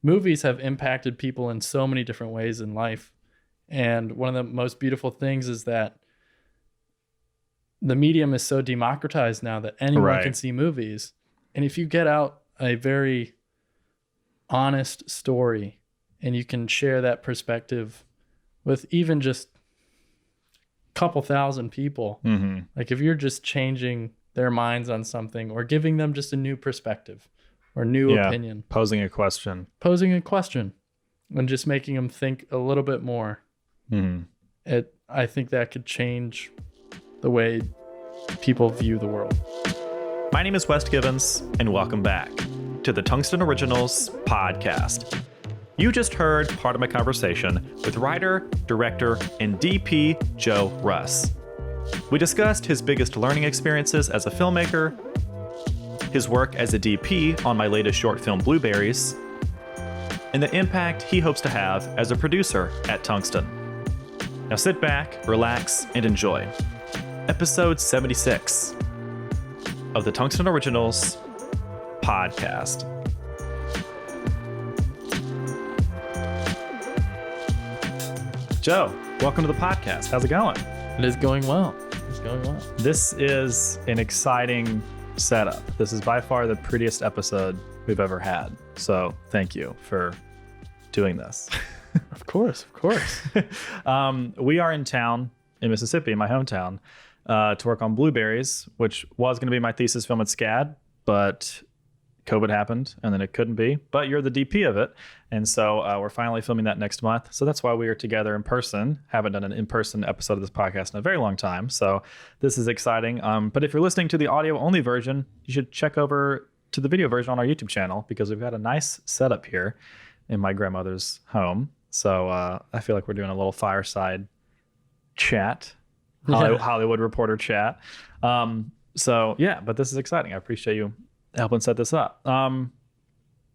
movies have impacted people in so many different ways in life. And one of the most beautiful things is that the medium is so democratized now that anyone can see movies. And if you get out a very honest story and you can share that perspective with even just a couple thousand people, like if you're just changing their minds on something or giving them just a new perspective or new opinion, posing a question and just making them think a little bit more, I think that could change the way people view the world. My name is West Gibbons, and welcome back to the Tungsten Originals podcast. You just heard part of my conversation with writer, director, and DP Joe Russ. We discussed his biggest learning experiences as a filmmaker, his work as a DP on my latest short film, Blueberries, and the impact he hopes to have as a producer at Tungsten. Now sit back, relax, and enjoy. Episode 76 of the Tungsten Originals podcast. Joe, welcome to the podcast. How's it going? It is going well. This is an exciting setup. This is by far the prettiest episode we've ever had. So thank you for doing this. Of course. We are in town in Mississippi, my hometown, to work on Blueberries, which was going to be my thesis film at SCAD, but COVID happened and then it couldn't be. But you're the DP of it. And so we're finally filming that next month. So that's why we are together in person. Haven't done an in-person episode of this podcast in a very long time. So this is exciting. But if you're listening to the audio-only version, you should check over to the video version on our YouTube channel because we've got a nice setup here in my grandmother's home. So I feel like we're doing a little fireside chat, Hollywood reporter chat. So yeah, but this is exciting. I appreciate you helping set this up.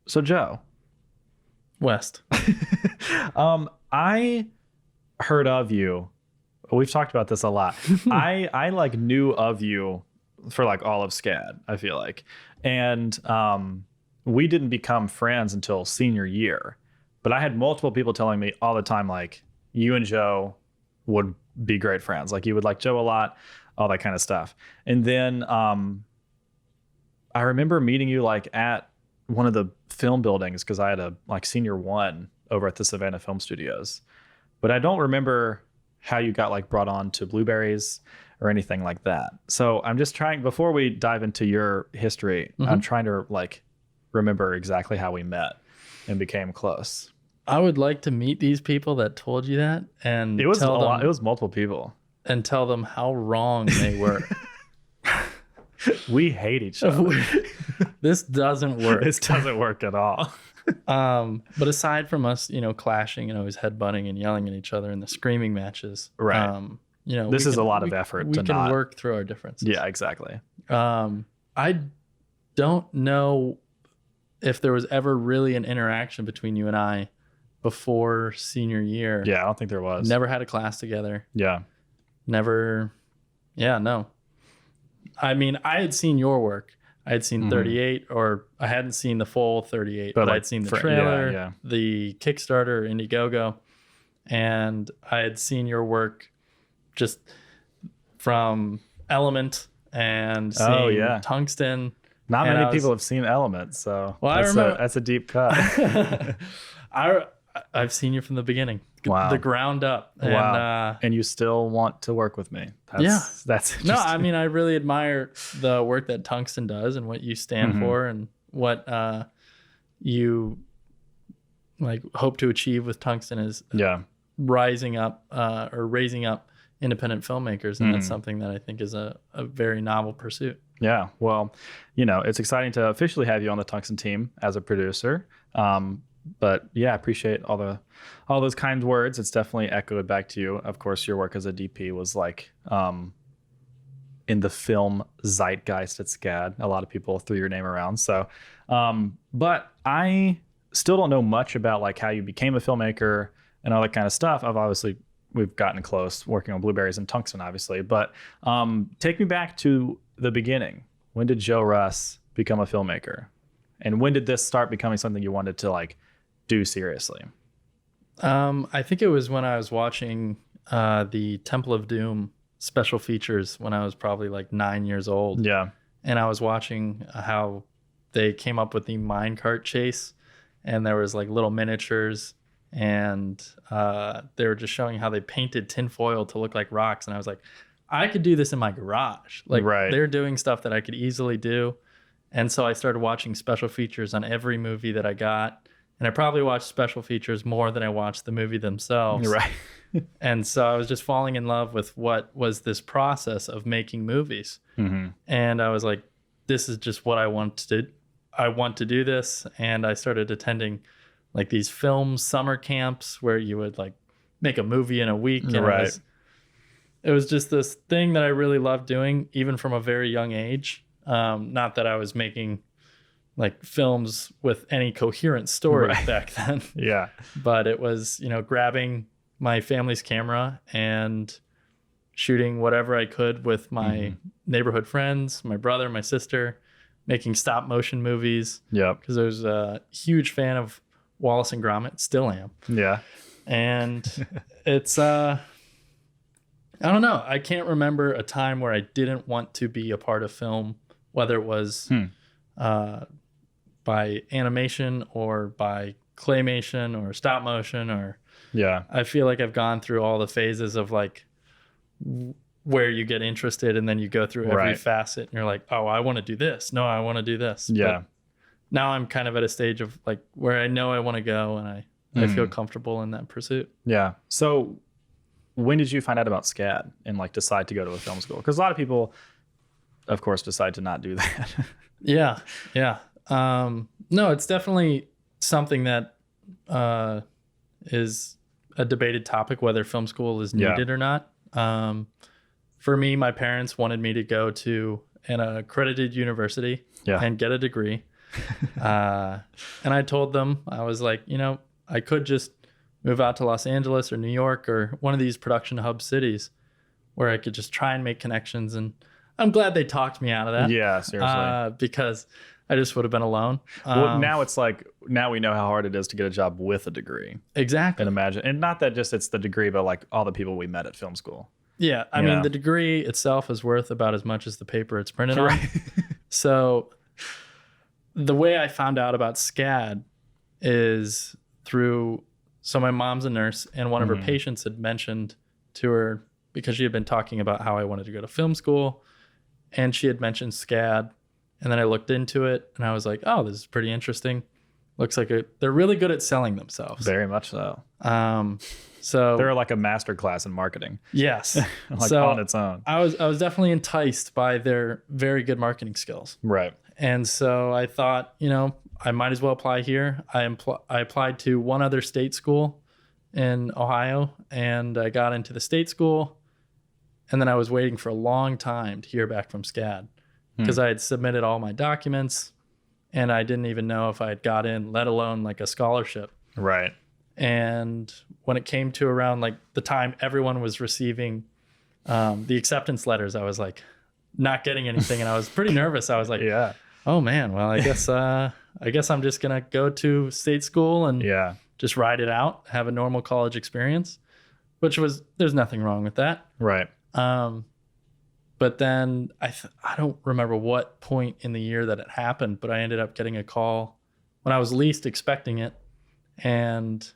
So Joe. West. I heard of you. We've talked about this a lot. I like knew of you for like all of SCAD, I feel like. And we didn't become friends until senior year. But I had multiple people telling me all the time, like, you and Joe would be great friends. Like, you would like Joe a lot, all that kind of stuff. And then I remember meeting you like at one of the film buildings because I had a like senior one over at the Savannah Film Studios. But I don't remember how you got like brought on to Blueberries or anything like that. So I'm just trying, before we dive into your history, I'm trying to like remember exactly how we met and became close. I would like to meet these people that told you that, and it was a lot. It was multiple people, and tell them how wrong they were. We hate each other. This doesn't work. This doesn't work at all. But aside from us, clashing and always headbutting and yelling at each other in the screaming matches, right? This is a lot of effort. We can work through our differences. Yeah, exactly. I don't know if there was ever really an interaction between you and I before senior year. Yeah, I don't think there was. Never had a class together. Yeah. Never. Yeah, no. I mean, I had seen your work. I had seen 38, or I hadn't seen the full 38, but I'd seen the trailer, the Kickstarter, Indiegogo, and I had seen your work just from Element and seeing Tungsten. Not many people have seen Element, so that's a deep cut. I've seen you from the beginning, wow. The ground up. And, wow. And you still want to work with me. That's no, I mean, I really admire the work that Tungsten does and what you stand for and what you like hope to achieve with Tungsten is raising up independent filmmakers. And that's something that I think is a very novel pursuit. Yeah. Well, it's exciting to officially have you on the Tungsten team as a producer. But yeah, I appreciate all those kind words. It's definitely echoed back to you. Of course, your work as a DP was like in the film zeitgeist at SCAD. A lot of people threw your name around. So, but I still don't know much about like how you became a filmmaker and all that kind of stuff. We've gotten close working on Blueberries and Tungsten, obviously. But take me back to the beginning. When did Joe Russ become a filmmaker? And when did this start becoming something you wanted to like do seriously? I think it was when I was watching the Temple of Doom special features when I was probably like 9 years old. Yeah. And I was watching how they came up with the minecart chase, and there was like little miniatures, and they were just showing how they painted tinfoil to look like rocks. And I was like, I could do this in my garage. Like they're doing stuff that I could easily do. And so I started watching special features on every movie that I got. And I probably watched special features more than I watched the movie themselves. Right. And so I was just falling in love with what was this process of making movies. Mm-hmm. And I was like, this is just what I want to do. I want to do this. And I started attending like these film summer camps where you would like make a movie in a week. And it was just this thing that I really loved doing, even from a very young age. Not that I was making like films with any coherent story back then. Yeah. But it was, you know, grabbing my family's camera and shooting whatever I could with my neighborhood friends, my brother, my sister, making stop motion movies. Yeah. Because I was a huge fan of Wallace and Gromit, still am. Yeah. And it's, I don't know. I can't remember a time where I didn't want to be a part of film, whether it was by animation or by claymation or stop motion or I feel like I've gone through all the phases of like where you get interested and then you go through every facet and you're like, oh, I want to do this. No, I want to do this. Yeah. But now I'm kind of at a stage of like where I know I want to go and I feel comfortable in that pursuit. Yeah. So when did you find out about SCAD and like decide to go to a film school? Because a lot of people, of course, decide to not do that. Yeah. No, it's definitely something that is a debated topic, whether film school is needed or not. For me, my parents wanted me to go to an accredited university and get a degree. And I told them, I was like, you know, I could just move out to Los Angeles or New York or one of these production hub cities where I could just try and make connections. And I'm glad they talked me out of that. Yeah, seriously. Because I just would have been alone. Well, now it's like, now we know how hard it is to get a job with a degree. Exactly. And imagine, and not that just it's the degree, but like all the people we met at film school. Yeah. I mean, the degree itself is worth about as much as the paper it's printed on. So the way I found out about SCAD is through, so my mom's a nurse and one of her patients had mentioned to her, because she had been talking about how I wanted to go to film school, and she had mentioned SCAD. And then I looked into it and I was like, oh, this is pretty interesting. Looks like they're really good at selling themselves. Very much so. So they're like a master class in marketing. Yes. Like so on its own. I was definitely enticed by their very good marketing skills. Right. And so I thought, you know, I might as well apply here. I applied to one other state school in Ohio, and I got into the state school. And then I was waiting for a long time to hear back from SCAD because I had submitted all my documents and I didn't even know if I had got in, let alone like a scholarship. Right. And when it came to around like the time everyone was receiving the acceptance letters, I was like not getting anything. And I was pretty nervous. I was like, oh man, well, I guess I'm just going to go to state school and just ride it out, have a normal college experience, there's nothing wrong with that. Right. But then I don't remember what point in the year that it happened, but I ended up getting a call when I was least expecting it and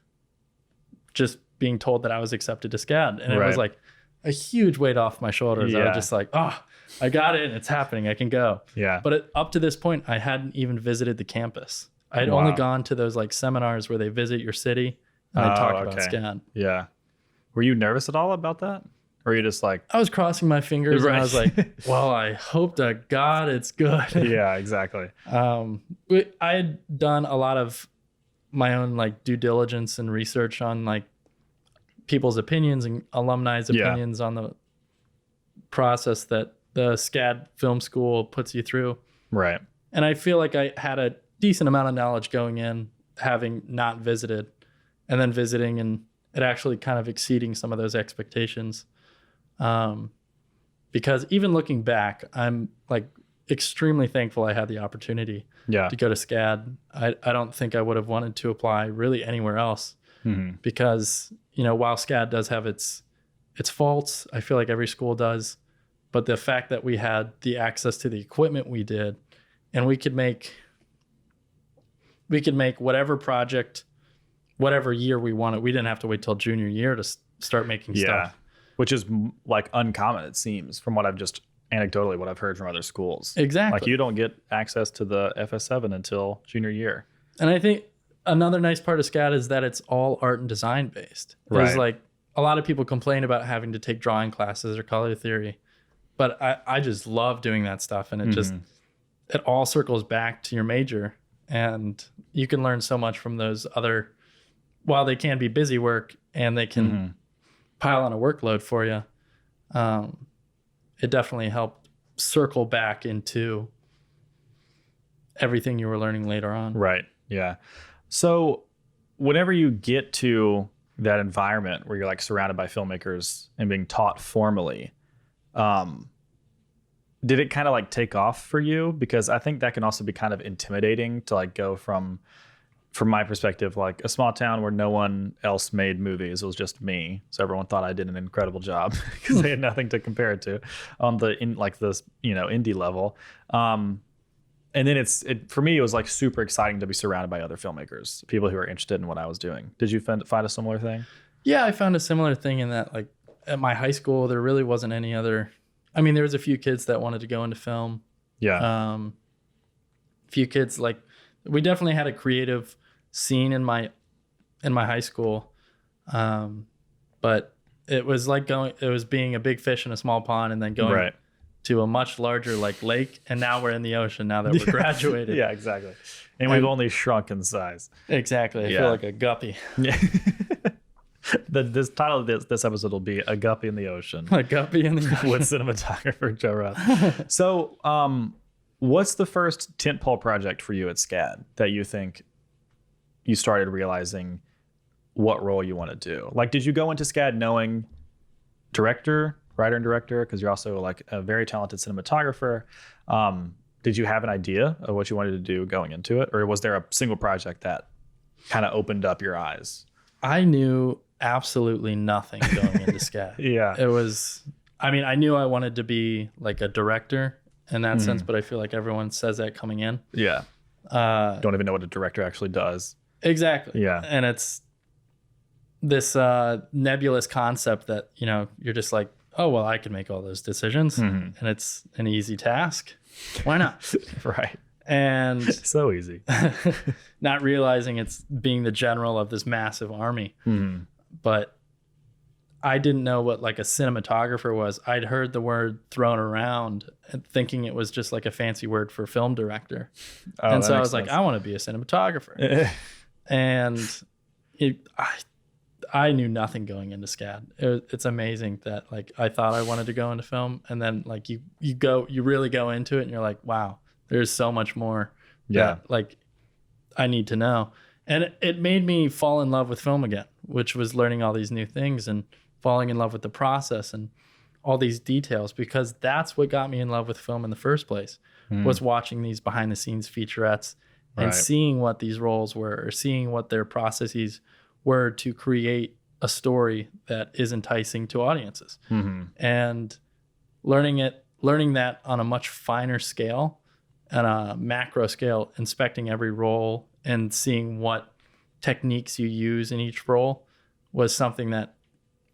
just being told that I was accepted to SCAD. And it was like a huge weight off my shoulders. I was just like, oh, I got it. It's happening. I can go. Yeah. But up to this point, I hadn't even visited the campus. I had only gone to those like seminars where they visit your city and they talk about SCAD. Yeah. Were you nervous at all about that? Or are you just like... I was crossing my fingers and I was like, well, I hope to God it's good. Yeah, exactly. I had done a lot of my own like due diligence and research on like people's opinions and alumni's opinions on the process that the SCAD film school puts you through. Right. And I feel like I had a decent amount of knowledge going in, having not visited and then visiting and it actually kind of exceeding some of those expectations. Because even looking back, I'm like extremely thankful I had the opportunity to go to SCAD. I don't think I would have wanted to apply really anywhere else because, you know, while SCAD does have its faults, I feel like every school does, but the fact that we had the access to the equipment we did, and we could make whatever project, whatever year we wanted. We didn't have to wait till junior year to start making stuff. Which is like uncommon, it seems, from what I've just anecdotally what I've heard from other schools. Exactly. Like you don't get access to the FS7 until junior year. And I think another nice part of SCAD is that it's all art and design based. Right. There's like a lot of people complain about having to take drawing classes or color theory, but I just love doing that stuff. And it all circles back to your major, and you can learn so much from those other, while they can be busy work and they can pile on a workload for you. It definitely helped circle back into everything you were learning later on. Right. Yeah. So whenever you get to that environment where you're like surrounded by filmmakers and being taught formally, did it kind of like take off for you? Because I think that can also be kind of intimidating to like go from my perspective, like a small town where no one else made movies. It was just me. So everyone thought I did an incredible job because they had nothing to compare it to on this, you know, indie level. And then for me, it was like super exciting to be surrounded by other filmmakers, people who are interested in what I was doing. Did you find a similar thing? Yeah, I found a similar thing in that, like at my high school, there really wasn't any other. I mean, there was a few kids that wanted to go into film. Yeah. Few kids, like we definitely had a creative scene in my high school, but it was like being a big fish in a small pond and then going to a much larger like lake, and now we're in the ocean now that we're graduated. Yeah, exactly. And we've only shrunk in size. Exactly. I feel like a guppy. Yeah. This title of this episode will be A Guppy in the Ocean. A Guppy in the Ocean. With cinematographer Joe Russ. So what's the first tentpole project for you at SCAD that you think you started realizing what role you want to do? Like, did you go into SCAD knowing writer and director, because you're also like a very talented cinematographer? Did you have an idea of what you wanted to do going into it? Or was there a single project that kind of opened up your eyes? I knew absolutely nothing going into SCAD. Yeah. It was, I mean, I knew I wanted to be like a director in that sense, but I feel like everyone says that coming in. Yeah. Don't even know what a director actually does. Exactly. Yeah. And it's this nebulous concept that, you know, you're just like, oh, well, I can make all those decisions and it's an easy task. Why not? Right. And so easy. Not realizing it's being the general of this massive army. But I didn't know what like a cinematographer was. I'd heard the word thrown around and thinking it was just like a fancy word for film director. And so I was like, I want to be a cinematographer. And I knew nothing going into SCAD. It's amazing that like I thought I wanted to go into film, and then like you really go into it and you're like, wow, there's so much more that like I need to know. And it made me fall in love with film again, which was learning all these new things and falling in love with the process and all these details, because that's what got me in love with film in the first place, was watching these behind the scenes featurettes and seeing what these roles were, or seeing what their processes were to create a story that is enticing to audiences. And learning that on a much finer scale and a macro scale, inspecting every role and seeing what techniques you use in each role was something that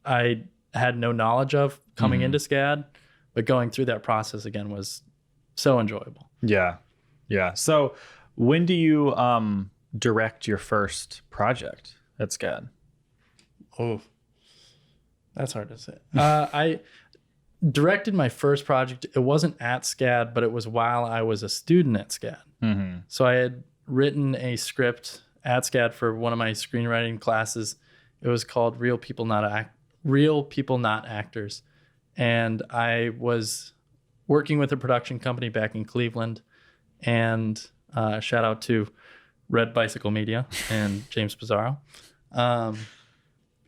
I had no knowledge of coming into SCAD, but going through that process again was so enjoyable. Yeah. Yeah. So when do you direct your first project at SCAD? Oh, that's hard to say. I directed my first project. It wasn't at SCAD, but it was while I was a student at SCAD. So I had written a script at SCAD for one of my screenwriting classes. It was called Real People Not Actors. And I was working with a production company back in Cleveland. And shout out to Red Bicycle Media and James Pizarro.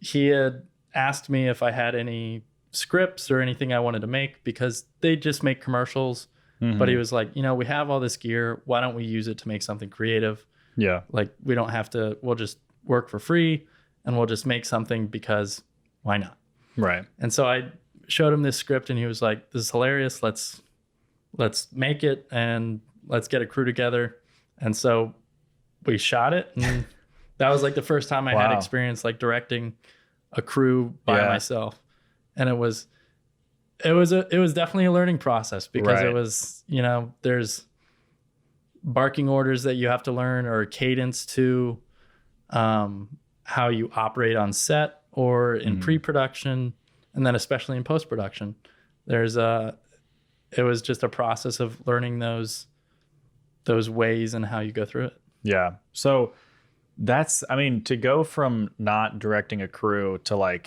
He had asked me if I had any scripts or anything I wanted to make, because they just make commercials But he was like, we have all this gear. Why don't we use it to make something creative? Yeah. Like we don't have to, we'll just work for free and we'll just make something because why not? Right. And so I showed him this script and he was like, this is hilarious. Let's make it and let's get a crew together. And so we shot it. And that was like the first time I had experience like directing a crew by myself. And it was definitely a learning process because it was, there's barking orders that you have to learn or cadence to how you operate on set or in pre-production. And then especially in post-production, it was just a process of learning those ways and how you go through it. Yeah. So to go from not directing a crew to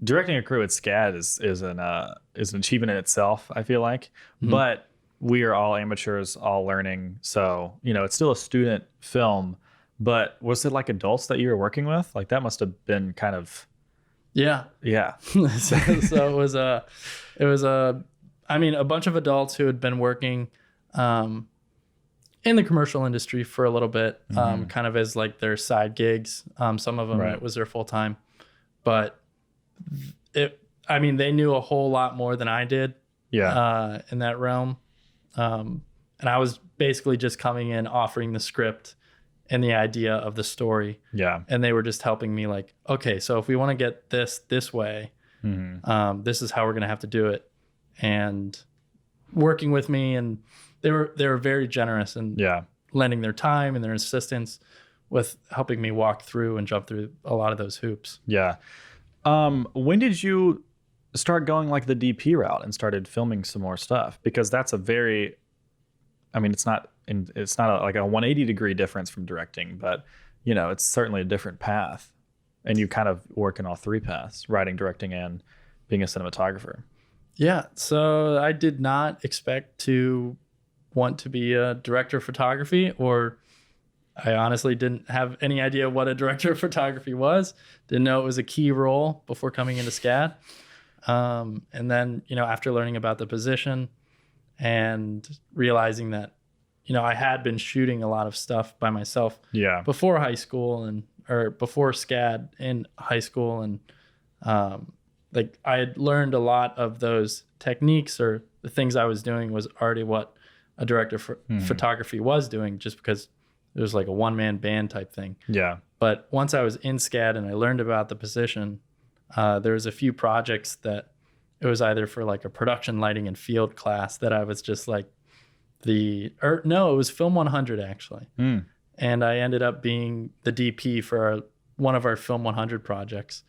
directing a crew at SCAD is an achievement in itself, I feel like. But we are all amateurs, all learning. So, it's still a student film, but was it like adults that you were working with? Like that must have been kind of. Yeah. Yeah. So it was a bunch of adults who had been working, in the commercial industry for a little bit, kind of as like their side gigs. Some of them, it was their full time, but they knew a whole lot more than I did. Yeah. In that realm. And I was basically just coming in, offering the script and the idea of the story. Yeah. And they were just helping me like, okay, so if we want to get this way, this is how we're going to have to do it. And working with me, and they were very generous and lending their time and their assistance with helping me walk through and jump through a lot of those hoops. Yeah. When did you start going like the DP route and started filming some more stuff? Because that's it's not like a 180 degree difference from directing, but it's certainly a different path, and you kind of work in all three paths: writing, directing, and being a cinematographer. Yeah. So I did not expect to want to be a director of photography, or I honestly didn't have any idea what a director of photography was. Didn't know it was a key role before coming into SCAD. And then, after learning about the position and realizing that, I had been shooting a lot of stuff by myself before high school or before SCAD in high school. And, I had learned a lot of those techniques, or the things I was doing was already what a director for photography was doing, just because it was like a one-man band type thing. Yeah. But once I was in SCAD and I learned about the position, there was a few projects that it was either for like a production lighting and field class that I was just like it was Film 100 actually. And I ended up being the DP for one of our Film 100 projects.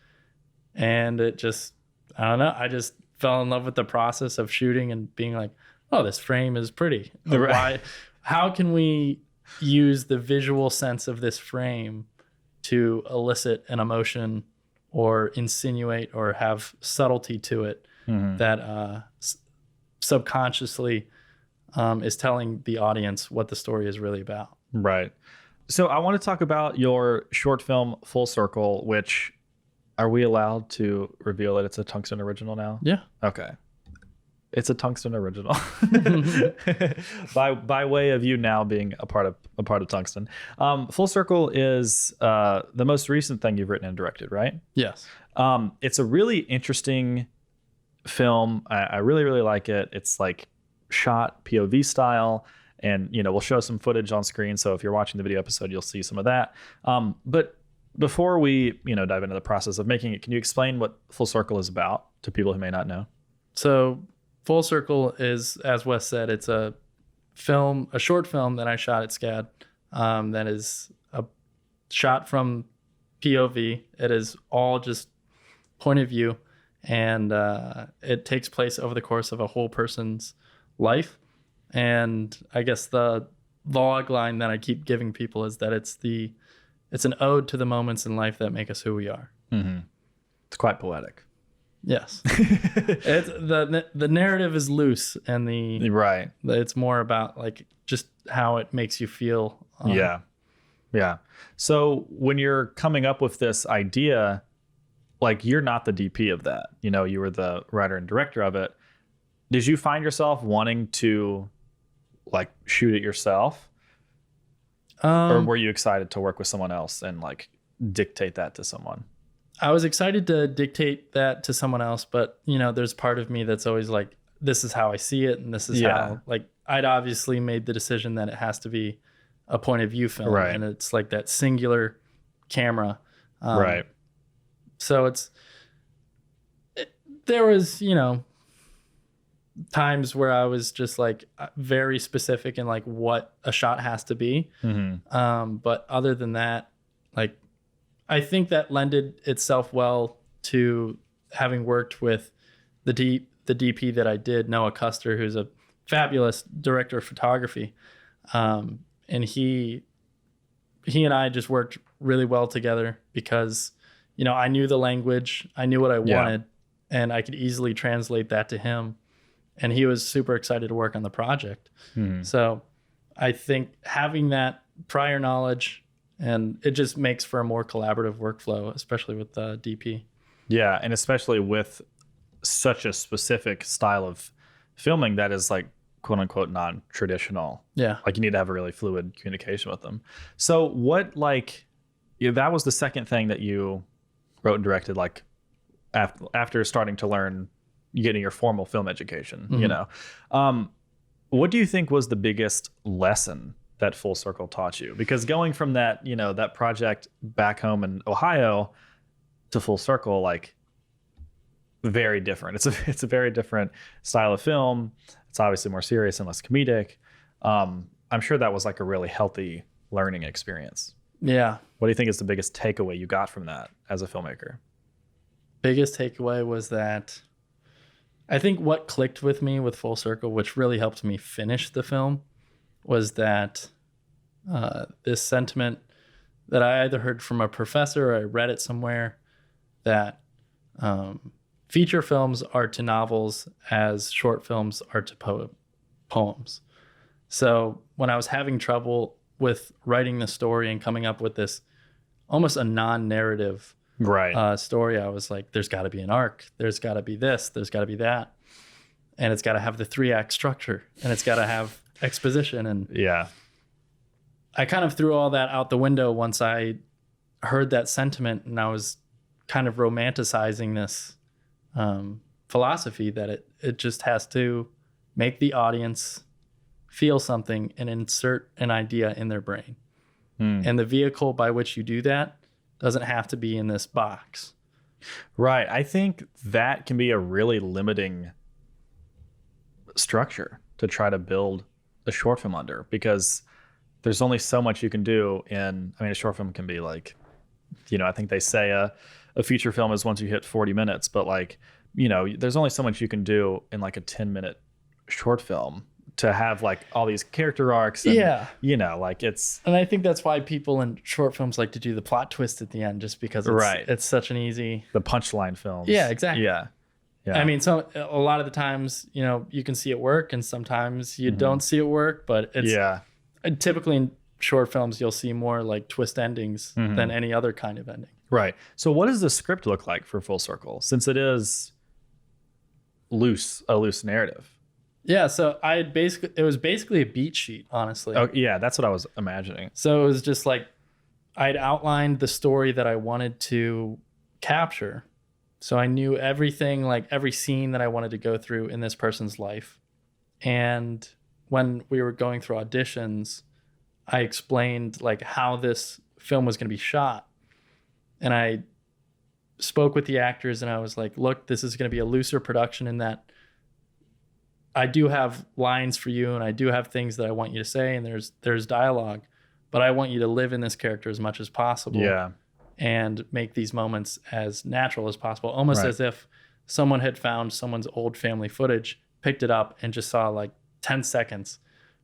And it just, I don't know, I just fell in love with the process of shooting and being like, oh, this frame is pretty. How can we use the visual sense of this frame to elicit an emotion or insinuate or have subtlety to it that subconsciously is telling the audience what the story is really about. Right. So I want to talk about your short film Full Circle, which, are we allowed to reveal that it's a Tungsten original now? Yeah. Okay. It's a Tungsten original. by way of you now being a part of Tungsten. Full Circle is the most recent thing you've written and directed, right? Yes. It's a really interesting film. I really, really like it. It's like shot POV style, and we'll show some footage on screen. So if you're watching the video episode, you'll see some of that. But before we dive into the process of making it, can you explain what Full Circle is about to people who may not know? So Full Circle is, as Wes said, it's a short film that I shot at SCAD that is a shot from POV. It is all just point of view, and it takes place over the course of a whole person's life. And I guess the log line that I keep giving people is that it's an ode to the moments in life that make us who we are. It's quite poetic. Yes. It's the narrative is loose, and it's more about like just how it makes you feel. Yeah. So when you're coming up with this idea, like, you're not the DP of that, you were the writer and director of it. Did you find yourself wanting to like shoot it yourself? Or were you excited to work with someone else and like dictate that to someone? I was excited to dictate that to someone else, but you know, there's part of me that's always like, this is how I see it, and this is how, like, I'd obviously made the decision that it has to be a point of view film, and it's like that singular camera, so there was, you know, times where I was just like very specific in like what a shot has to be. But other than that, like, I think that lended itself well to having worked with the DP that I did, Noah Custer, who's a fabulous director of photography. And he and I just worked really well together because, you know, I knew the language, I knew what I wanted, and I could easily translate that to him. And he was super excited to work on the project. So I think having that prior knowledge, and it just makes for a more collaborative workflow, especially with the DP. Yeah, and especially with such a specific style of filming that is like quote unquote non-traditional. Yeah. Like you need to have a really fluid communication with them. So what, like, that was the second thing that you wrote and directed, like after starting to learn, getting your formal film education, you know. What do you think was the biggest lesson that Full Circle taught you? Because going from that, you know, that project back home in Ohio to Full Circle, like, very different. It's a very different style of film. It's obviously more serious and less comedic. I'm sure that was like a really healthy learning experience. Yeah. What do you think is the biggest takeaway you got from that as a filmmaker? Biggest takeaway was that I think what clicked with me with Full Circle, which really helped me finish the film, was that this sentiment that I either heard from a professor or I read it somewhere, that feature films are to novels as short films are to poems. So when I was having trouble with writing the story and coming up with this almost a non-narrative story, I was like, there's got to be an arc. There's got to be this. There's got to be that. And it's got to have the 3-act structure, and it's got to have exposition. And I kind of threw all that out the window once I heard that sentiment, and I was kind of romanticizing this philosophy that it just has to make the audience feel something and insert an idea in their brain. And the vehicle by which you do that doesn't have to be in this box. Right. I think that can be a really limiting structure to try to build a short film under, because there's only so much you can do in, I mean, a short film can be like, you know, I think they say a feature film is once you hit 40 minutes, but like, you know, there's only so much you can do in like a 10-minute short film to have like all these character arcs. And, you know, like it's. And I think that's why people in short films like to do the plot twist at the end, just because it's such an easy. The punchline films. Yeah, exactly. Yeah. I mean, so a lot of the times, you know, you can see it work, and sometimes you don't see it work, but it's typically in short films, you'll see more like twist endings than any other kind of ending. Right. So what does the script look like for Full Circle, since it is a loose narrative? Yeah, so it was basically a beat sheet, honestly. Oh, yeah, that's what I was imagining. So it was just like I'd outlined the story that I wanted to capture. So I knew everything, like every scene that I wanted to go through in this person's life. And when we were going through auditions, I explained like how this film was going to be shot. And I spoke with the actors, and I was like, look, this is going to be a looser production in that I do have lines for you, and I do have things that I want you to say, and there's dialogue, but I want you to live in this character as much as possible. Yeah. And make these moments as natural as possible, almost as if someone had found someone's old family footage, picked it up, and just saw like 10 seconds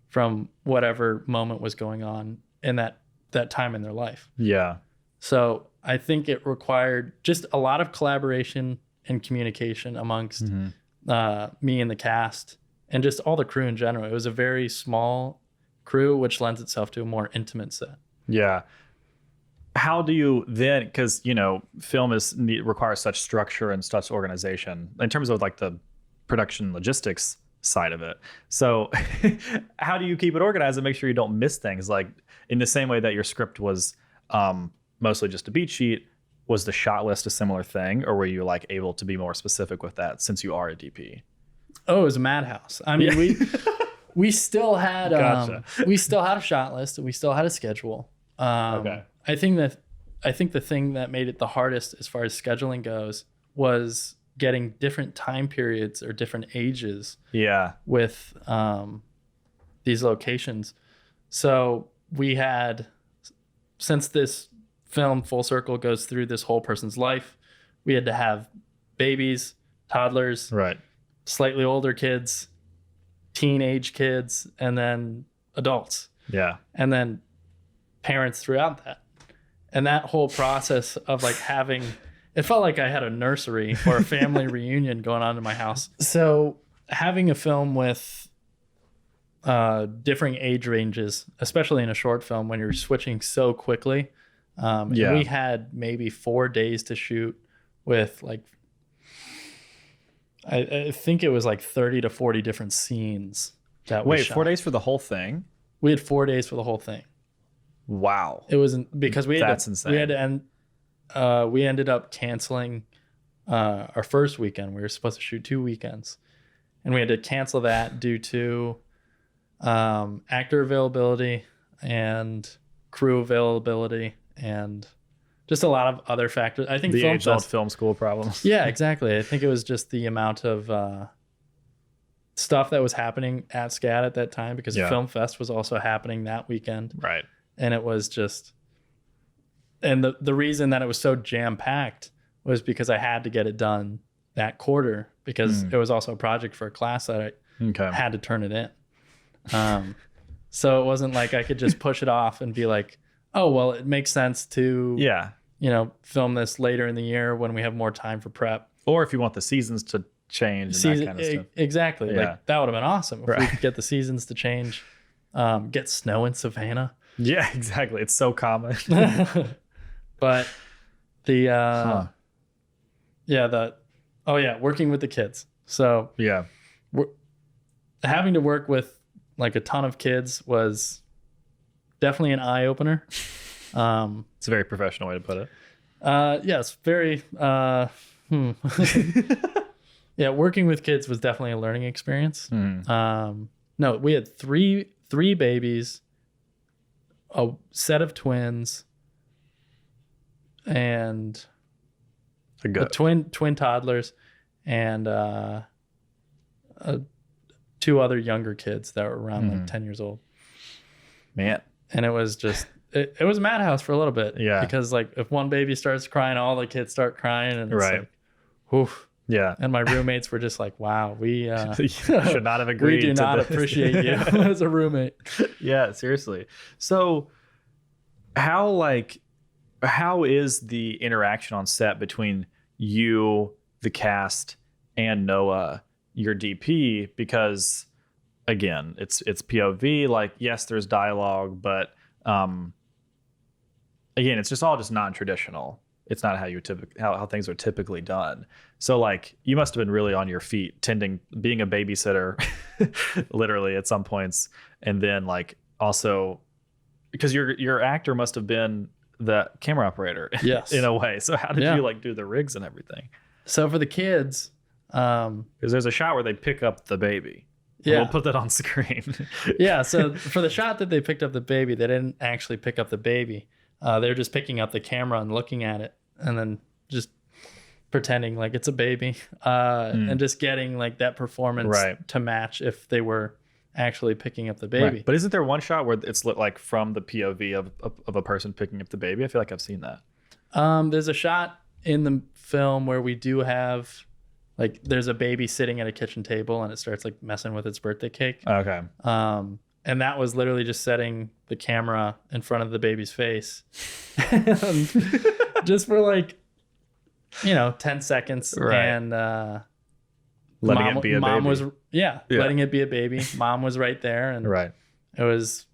from whatever moment was going on in that time in their life. Yeah. So I think it required just a lot of collaboration and communication amongst me and the cast and just all the crew in general. It was a very small crew, which lends itself to a more intimate set. Yeah. How do you then, because, you know, film requires such structure and such organization in terms of like the production logistics side of it. So how do you keep it organized and make sure you don't miss things? Like in the same way that your script was mostly just a beat sheet, was the shot list a similar thing, or were you like able to be more specific with that since you are a DP? Oh, it was a madhouse. I mean, we still had we still had a shot list and we still had a schedule. Okay. I think the thing that made it the hardest as far as scheduling goes was getting different time periods or different ages with these locations. So we had, since this film Full Circle goes through this whole person's life, we had to have babies, toddlers, right, slightly older kids, teenage kids, and then adults. Yeah. And then parents throughout that. And that whole process of like having, it felt like I had a nursery or a family reunion going on in my house. So having a film with differing age ranges, especially in a short film when you're switching so quickly. And we had maybe 4 days to shoot with like, I think it was like 30 to 40 different scenes that we shot. 4 days for the whole thing? We had 4 days for the whole thing. Wow. It wasn't because That's insane. We had to end. We ended up canceling our first weekend. We were supposed to shoot 2 weekends, and we had to cancel that due to actor availability and crew availability and just a lot of other factors. I think the age-old film school problems. Yeah, exactly. I think it was just the amount of stuff that was happening at SCAD at that time, because the Film Fest was also happening that weekend. Right. And it was just, and the reason that it was so jam-packed was because I had to get it done that quarter, because it was also a project for a class that I had to turn it in. So it wasn't like I could just push it off and be like, oh, well, it makes sense to, film this later in the year when we have more time for prep. Or if you want the seasons to change and that kind of stuff. Exactly. Yeah. Like that would have been awesome if we could get the seasons to change, get snow in Savannah. Yeah, exactly. It's so common. But working with the kids. So having to work with like a ton of kids was definitely an eye opener. It's a very professional way to put it. Yes, very. Yeah, working with kids was definitely a learning experience. No, we had three babies, a set of twins, and twin toddlers, and 2 other younger kids that were around like 10 years old. Man. And it was just it was a madhouse for a little bit. Yeah. Because like if one baby starts crying, all the kids start crying, and it's like, oof. Yeah. And my roommates were just like, wow, we should not have agreed. We do not appreciate you as a roommate. Yeah, seriously. So how is the interaction on set between you, the cast, and Noah, your DP? Because again, it's POV. Like, yes, there's dialogue, but again, it's just all just non-traditional. It's not how things are typically done. So like, you must have been really on your feet, being a babysitter, literally at some points, and then like also because your actor must have been the camera operator, yes, in a way. So how did you like do the rigs and everything? So for the kids, because there's a shot where they pick up the baby. Yeah, we'll put that on screen. Yeah, so for the shot that they picked up the baby, they didn't actually pick up the baby. They're just picking up the camera and looking at it, and then just pretending like it's a baby, and just getting like that performance to match if they were actually picking up the baby. Right. But isn't there one shot where it's lit like from the POV of a person picking up the baby? I feel like I've seen that. There's a shot in the film where we do have like there's a baby sitting at a kitchen table and it starts like messing with its birthday cake. Okay. And that was literally just setting the camera in front of the baby's face just for like, 10 seconds. Right. And letting it be a mom baby. Letting it be a baby. Mom was right there. And it was,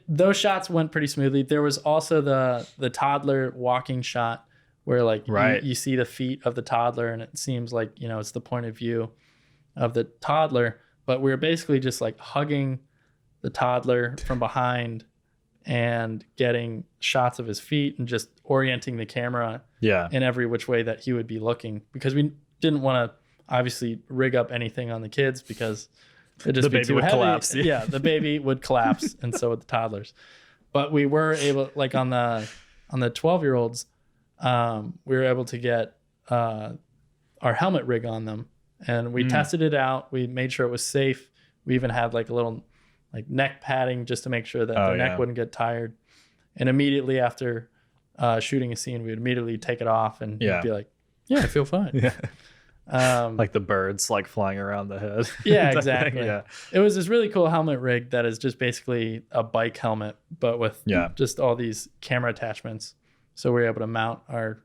those shots went pretty smoothly. There was also the toddler walking shot where like Right. you see the feet of the toddler and it seems like, it's the point of view of the toddler, but we were basically just like hugging the toddler from behind and getting shots of his feet and just orienting the camera in every which way that he would be looking, because we didn't want to obviously rig up anything on the kids because it'd just The be baby too would heavy. collapse. Yeah, the baby would collapse, and so would the toddlers. But we were able, like on the 12-year-olds, we were able to get our helmet rig on them, and we tested it out. We made sure it was safe. We even had like a little like neck padding just to make sure that their neck wouldn't get tired. And immediately after shooting a scene, we would immediately take it off and be like, "Yeah, I feel fine." Like the birds like flying around the head. Yeah, exactly. It was this really cool helmet rig that is just basically a bike helmet, but with just all these camera attachments. So we were able to mount our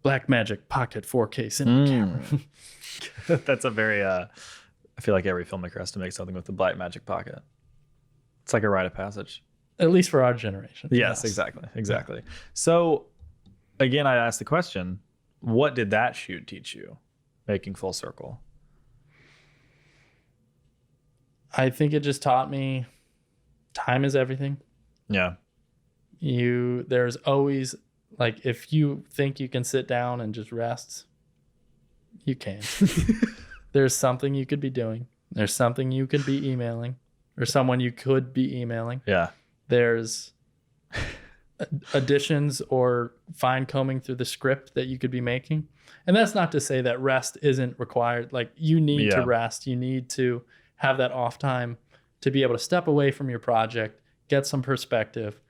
Blackmagic Pocket 4K cinema camera. That's a very I feel like every filmmaker has to make something with the Blackmagic Pocket. It's like a rite of passage. At least for our generation. Yes, exactly. Yeah. So again, I asked the question, what did that shoot teach you, making Full Circle? I think it just taught me time is everything. Yeah. There's always, like, if you think you can sit down and just rest, you can't. There's something you could be doing. There's something you could be emailing, or someone you could be emailing. Yeah. There's additions or fine combing through the script that you could be making. And that's not to say that rest isn't required. Like, you need to rest. You need to have that off time to be able to step away from your project, get some perspective,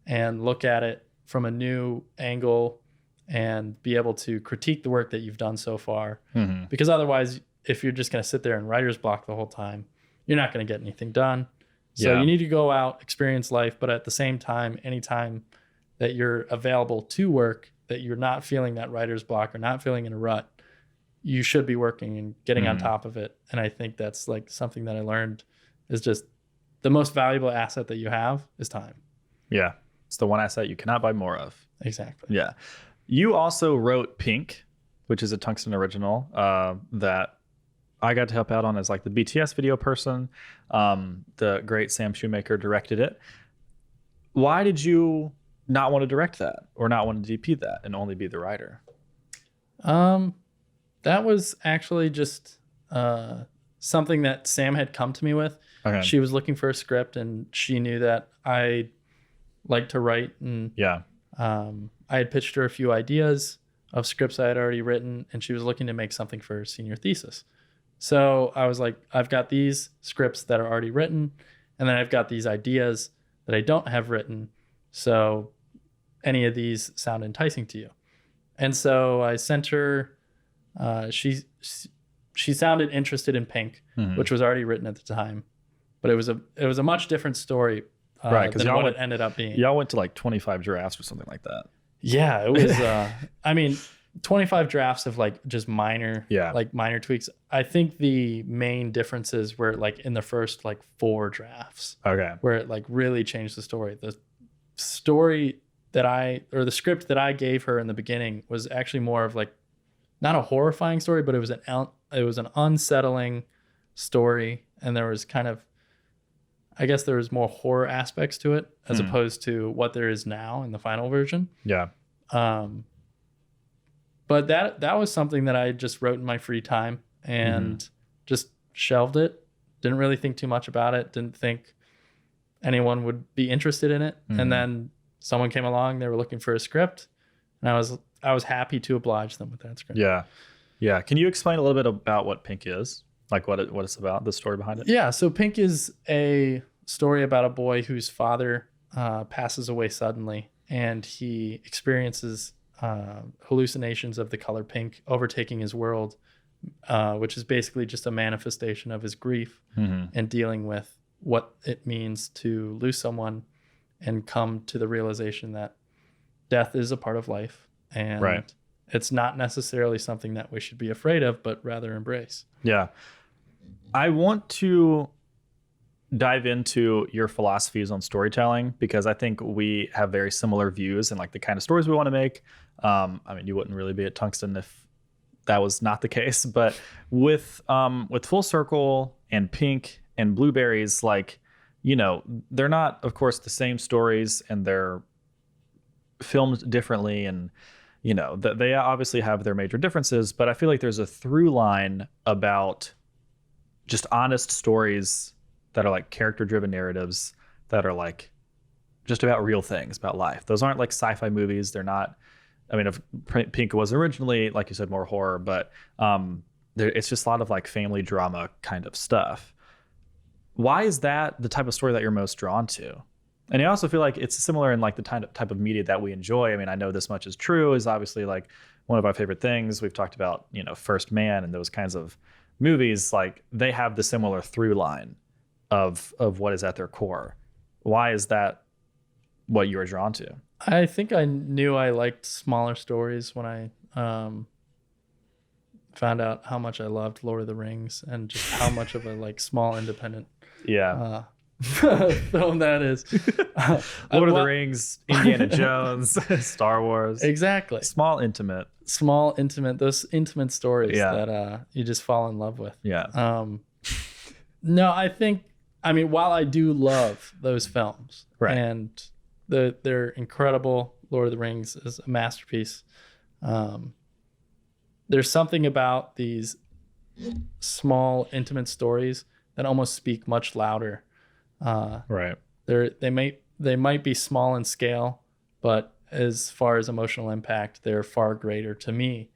and look at it from a new angle and be able to critique the work that you've done so far. Mm-hmm. Because otherwise, if you're just going to sit there and writer's block the whole time, you're not going to get anything done. So you need to go out, experience life, but at the same time, anytime that you're available to work, that you're not feeling that writer's block or not feeling in a rut, you should be working and getting on top of it. And I think that's like something that I learned is just the most valuable asset that you have is time. Yeah. It's the one asset you cannot buy more of. Exactly. Yeah. You also wrote Pink, which is a Tungsten original that I got to help out on as like the BTS video person. The great Sam Shoemaker directed it. Why did you not want to direct that or not want to DP that and only be the writer? That was actually just something that Sam had come to me with. Okay. She was looking for a script and she knew that I like to write, and I had pitched her a few ideas of scripts I had already written, and she was looking to make something for her senior thesis. So I was like, I've got these scripts that are already written, and then I've got these ideas that I don't have written. So any of these sound enticing to you? And so I sent her, she sounded interested in Pink, which was already written at the time, but it was a much different story than what it ended up being. Y'all went to like 25 drafts or something like that. Yeah, it was, I mean, 25 drafts of like just minor tweaks. I think the main differences were like in the first like 4 drafts. Okay. Where it like really changed the story. The story the script that I gave her in the beginning was actually more of like, not a horrifying story, but it was an unsettling story. And there was kind of, I guess there was more horror aspects to it as opposed to what there is now in the final version. Yeah. But that was something that I just wrote in my free time and just shelved it. Didn't really think too much about it. Didn't think anyone would be interested in it. And then someone came along, they were looking for a script, and I was happy to oblige them with that script. Yeah. Yeah. Can you explain a little bit about what Pink is? Like what it's about, the story behind it? Yeah. So Pink is a story about a boy whose father passes away suddenly, and he experiences hallucinations of the color pink overtaking his world, which is basically just a manifestation of his grief and dealing with what it means to lose someone and come to the realization that death is a part of life, and it's not necessarily something that we should be afraid of, but rather embrace. Yeah. I want to dive into your philosophies on storytelling, because I think we have very similar views and like the kind of stories we want to make. I mean, you wouldn't really be at Tungsten if that was not the case, but with Full Circle and Pink and Blueberries, like, you know, they're not, of course, the same stories, and they're filmed differently, and you know, they obviously have their major differences, but I feel like there's a through line about just honest stories that are like character driven narratives that are like just about real things about life. Those aren't like sci-fi movies. They're not, I mean, if Pink was originally, like you said, more horror, but it's just a lot of like family drama kind of stuff. Why is that the type of story that you're most drawn to? And I also feel like it's similar in like the type of media that we enjoy. I mean, I know This Much Is True is obviously like one of our favorite things. We've talked about, you know, First Man and those kinds of movies. Like they have the similar through line of what is at their core. Why is that what you were drawn to? I think I knew I liked smaller stories when I found out how much I loved Lord of the Rings and just how much of a like small independent film that is. Lord of the Rings, Indiana Jones, Star Wars. Exactly. Small, intimate, those intimate stories that you just fall in love with. Yeah. No, I mean, while I do love those films, right, and they're incredible, Lord of the Rings is a masterpiece. There's something about these small, intimate stories that almost speak much louder. Right. They might be small in scale, but as far as emotional impact, they're far greater to me.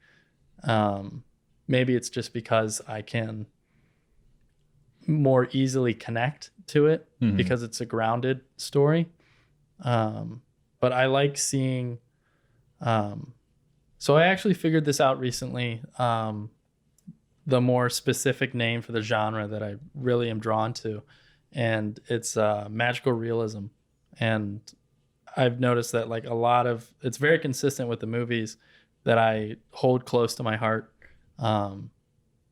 Maybe it's just because I can more easily connect to it because it's a grounded story. But I like seeing, so I actually figured this out recently. The more specific name for the genre that I really am drawn to, and it's magical realism. And I've noticed that like it's very consistent with the movies that I hold close to my heart.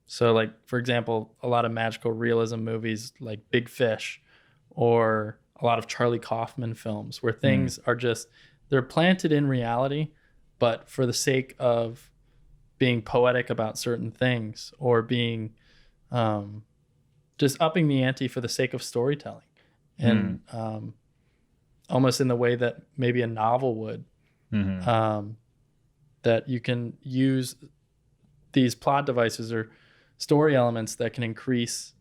So like, for example, a lot of magical realism movies like Big Fish, or a lot of Charlie Kaufman films where things are just, they're planted in reality, but for the sake of being poetic about certain things, or being just upping the ante for the sake of storytelling. And almost in the way that maybe a novel would, that you can use these plot devices or story elements that can increase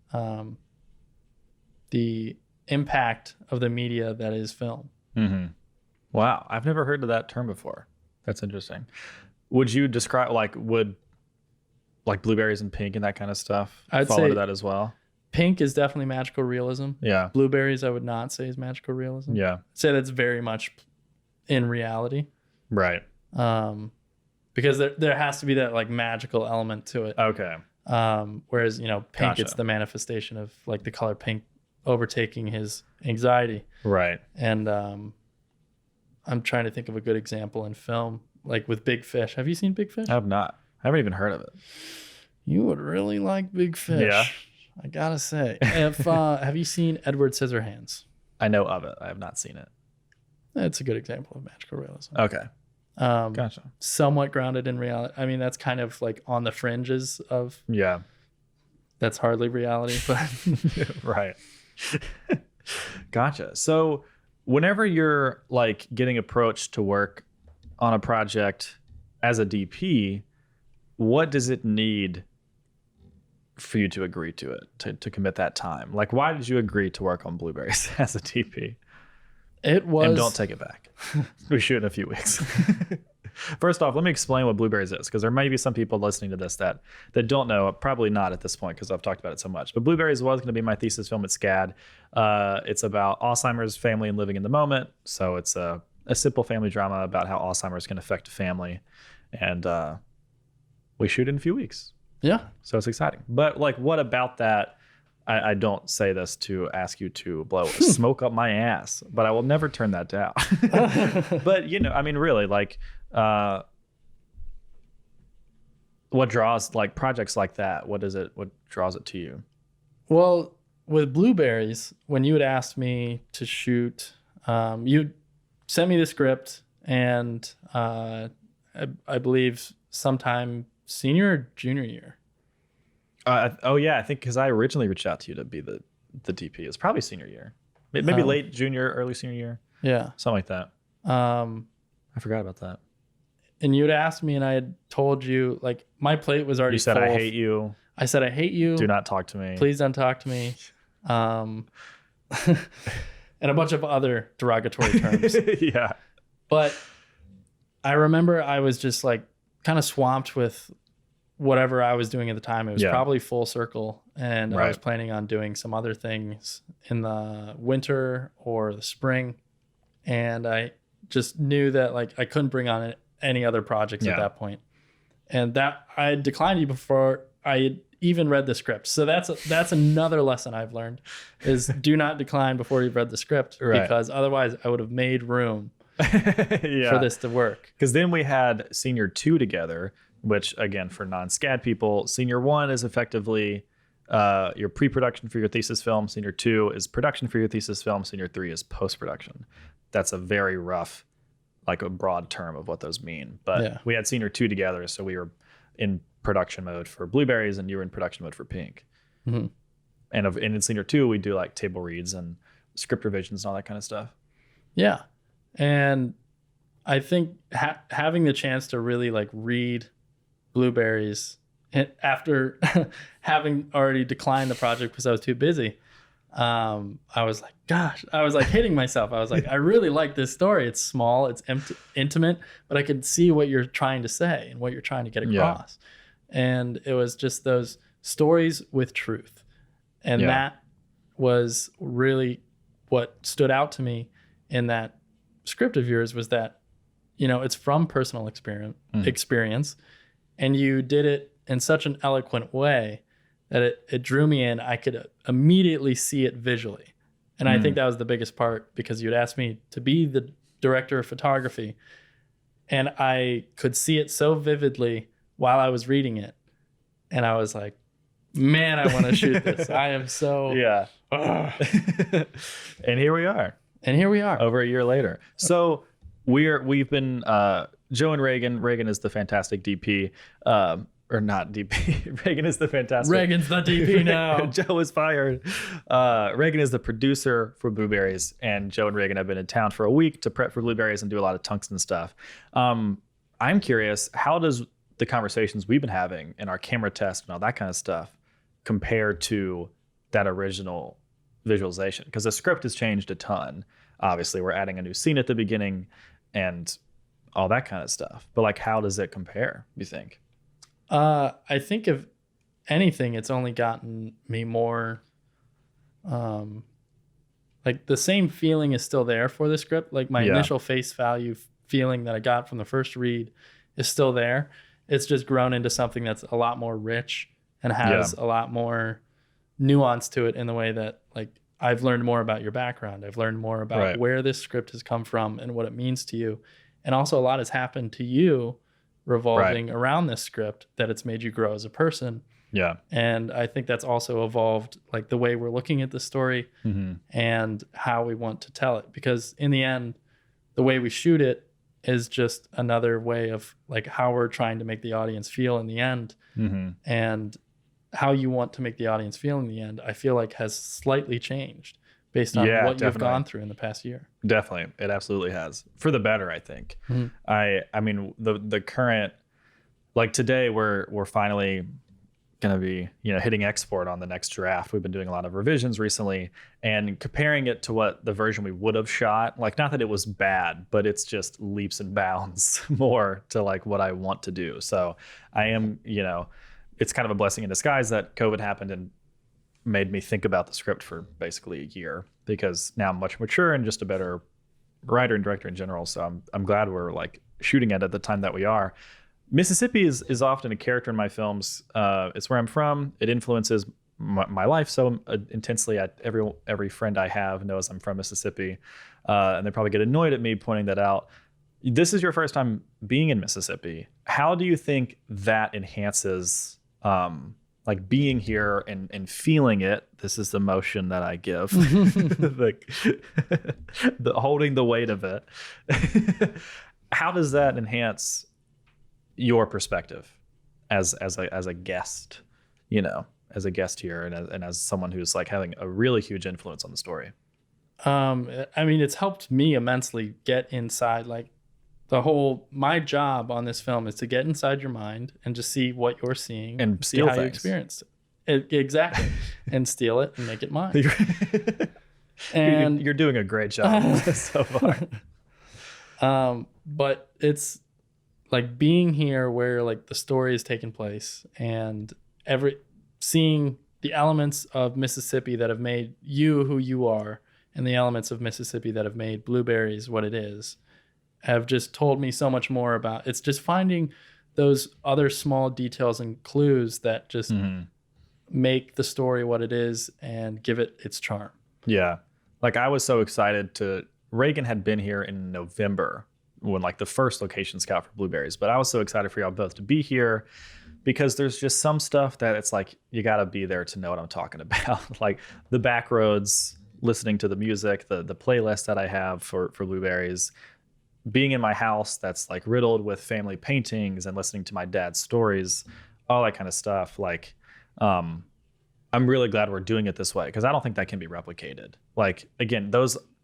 the impact of the media that is film. Wow, I've never heard of that term before. That's interesting. Would you describe would Blueberries and Pink and that kind of stuff I'd fall say into that as well? Pink is definitely magical realism. Yeah. Blueberries I would not say is magical realism. Yeah. I'd say that's very much in reality. Right. Because there has to be that like magical element to it. Okay. Whereas, you know, Pink, it's the manifestation of like the color pink overtaking his anxiety. Right. And I'm trying to think of a good example in film, like with Big Fish. Have you seen Big Fish? I have not. I haven't even heard of it. You would really like Big Fish. Yeah. I gotta say. Have you seen Edward Scissorhands? I know of it. I have not seen it. That's a good example of magical realism. Okay. Gotcha. Somewhat grounded in reality. I mean, that's kind of like on the fringes of. Yeah. That's hardly reality, but. Right. Gotcha. So whenever you're like getting approached to work on a project as a DP, what does it need for you to agree to it, to commit that time? Like, why did you agree to work on Blueberries as a DP? It was. And don't take it back. We shoot in a few weeks. First off, let me explain what Blueberries is, because there may be some people listening to this that don't know. Probably not at this point, because I've talked about it so much. But Blueberries was going to be my thesis film at SCAD. It's about Alzheimer's, family, and living in the moment. So it's a simple family drama about how Alzheimer's can affect a family. And we shoot in a few weeks. Yeah. So it's exciting. But like, what about that? I don't say this to ask you to blow smoke up my ass, but I will never turn that down. But, you know, I mean, really, like, what draws like projects like that? What draws it to you? Well, with Blueberries, when you had asked me to shoot, you sent me the script, and I believe sometime senior or junior year. Oh yeah, I think because I originally reached out to you to be the DP. It's probably senior year, maybe late junior, early senior year. Yeah, something like that. I forgot about that. And you'd asked me, and I had told you, like, my plate was already full. You said, I hate you. I said, I hate you. Do not talk to me. Please don't talk to me. And a bunch of other derogatory terms. Yeah. But I remember I was just like kind of swamped with whatever I was doing at the time. It was probably full circle. And I was planning on doing some other things in the winter or the spring. And I just knew that like I couldn't bring on any other projects at that point. And that I had declined you before I had even read the script. So that's another lesson I've learned is do not decline before you've read the script, because otherwise I would have made room for this to work. Because then we had senior 2 together, which again, for non-SCAD people, senior 1 is effectively your pre-production for your thesis film. Senior 2 is production for your thesis film. Senior 3 is post-production. That's a very rough, like a broad term of what those mean. But we had senior 2 together, so we were in production mode for Blueberries and you were in production mode for Pink. Mm-hmm. And in senior 2, we do like table reads and script revisions and all that kind of stuff. Yeah. And I think having the chance to really like read Blueberries after having already declined the project because I was too busy, I was like, gosh, I was like hitting myself. I was like, I really like this story. It's small, it's intimate, but I could see what you're trying to say and what you're trying to get across. And it was just those stories with truth. And that was really what stood out to me in that script of yours, was that, you know, it's from personal experience, and you did it in such an eloquent way that it drew me in. I could immediately see it visually. And I think that was the biggest part, because you'd asked me to be the director of photography, and I could see it so vividly while I was reading it. And I was like, man, I want to shoot this. I am so... Yeah. And here we are. Over a year later. So we've been... Joe and Reagan is the fantastic DP. Or not DP. Reagan is the fantastic... Reagan's the DP now. Joe is fired. Reagan is the producer for Blueberries, and Joe and Reagan have been in town for a week to prep for Blueberries and do a lot of Tungsten stuff. I'm curious, how does the conversations we've been having and our camera test and all that kind of stuff compare to that original visualization? Because the script has changed a ton. Obviously, we're adding a new scene at the beginning and all that kind of stuff. But like, how does it compare, you think? I think if anything, it's only gotten me more, like the same feeling is still there for the script. Like my initial face value feeling that I got from the first read is still there. It's just grown into something that's a lot more rich and has a lot more nuance to it, in the way that like I've learned more about your background. I've learned more about where this script has come from and what it means to you. And also a lot has happened to you revolving around this script, that it's made you grow as a person. Yeah. And I think that's also evolved like the way we're looking at the story and how we want to tell it. Because in the end, the way we shoot it is just another way of like how we're trying to make the audience feel in the end. And how you want to make the audience feel in the end, I feel like has slightly changed based on what you've gone through in the past year. Definitely. It absolutely has. For the better, I think. I mean, the current, like today, we're finally going to be, you know, hitting export on the next draft. We've been doing a lot of revisions recently and comparing it to what the version we would have shot. Like, not that it was bad, but it's just leaps and bounds more to like what I want to do. So I am, you know, it's kind of a blessing in disguise that COVID happened and made me think about the script for basically a year, because now I'm much mature and just a better writer and director in general. So I'm glad we're like shooting it at the time that we are. Mississippi is often a character in my films. It's where I'm from. It influences my life so intensely. Every friend I have knows I'm from Mississippi, and they probably get annoyed at me pointing that out. This is your first time being in Mississippi. How do you think that enhances like being here and feeling it. This is the motion that I give, like the holding the weight of it. How does that enhance your perspective as a guest, as a guest here, and as someone who's like having a really huge influence on the story? I mean, it's helped me immensely get inside, like my job on this film is to get inside your mind and just see what you're seeing and see how you experienced it. Exactly. And steal it and make it mine. And you're doing a great job so far. But it's like being here where like the story is taking place and seeing the elements of Mississippi that have made you who you are, and the elements of Mississippi that have made Blueberries what it is, have just told me so much more about. It's just finding those other small details and clues that just make the story what it is and give it its charm. Yeah. Like I was so excited Reagan had been here in November when like the first location scout for Blueberries, but I was so excited for y'all both to be here because there's just some stuff that it's like, you got to be there to know what I'm talking about. Like the back roads, listening to the music, the playlist that I have for Blueberries, being in my house that's like riddled with family paintings and listening to my dad's stories, all that kind of stuff. Like, I'm really glad we're doing it this way because I don't think that can be replicated. Like, again,